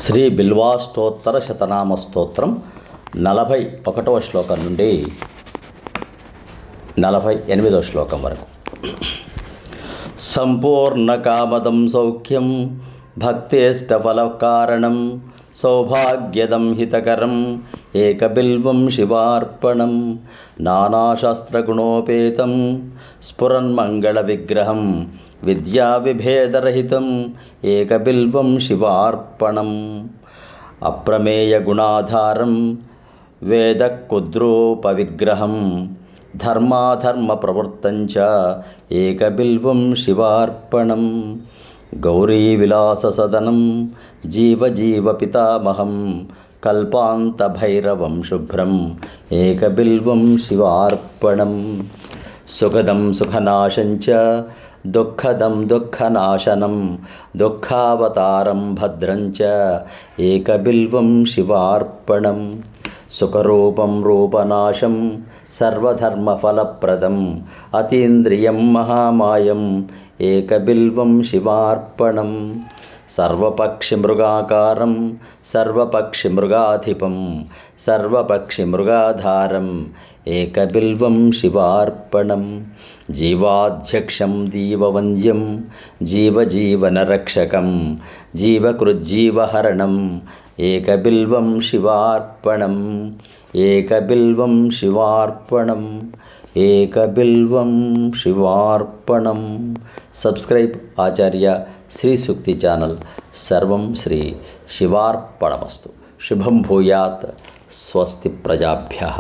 శ్రీ బిల్వాష్టోత్తర శతనామ స్తోత్రం 41వ శ్లోకం నుండి 48వ శ్లోకం వరకు. సంపూర్ణ కామదం సౌఖ్యం భక్తేష్టఫలకారణం సౌభాగ్యదం హితకరం ఏకబిల్వం శివార్పణం నానాశాస్త్రగుణోపేతం స్ఫురన్మంగళ విగ్రహం విద్యా విభేదరహితం ఏకబిల్వం శివార్పణం అప్రమేయ గుణాధారం వేదకుద్రూపవిగ్రహం ధర్మాధర్మ ప్రవృత్తంచ ఏకబిల్వం శివార్పణం గౌరీ విలాస సదనం జీవజీవ పితామహం కల్పాంత భైరవం శుభ్రం ఏకబిల్వం శివార్పణం సుఖదం సుఖనాశంచ దుఃఖదం దుఃఖనాశనం దుఃఖావతారం భద్రంచ ఏకబిల్వం శివార్పణం సుఖరూపం రూపనాశం సర్వధర్మఫలప్రదం అతీంద్రియం మహామాయం ఏకబిల్వం శివార్పణం సర్వపక్షిమృగాకారం సర్వపక్షిమృగాధిపం సర్వపక్షిమృగాధారం ఏకబిల్వం శివార్పణం జీవాధ్యక్షం దీవవంద్యం జీవజీవనరక్షకం జీవకృజ్జీవహరణం ఏకబిల్వం శివార్పణం ఏకబిల్వం శివార్పణం ఏకబిల్వం శివార్పణం. సబ్స్క్రైబ్ ఆచార్య శ్రీ సూక్తి ఛానల్. సర్వం శ్రీ శివార్పణమస్తు. శుభం భూయాత్. స్వస్తి ప్రజాభ్యః.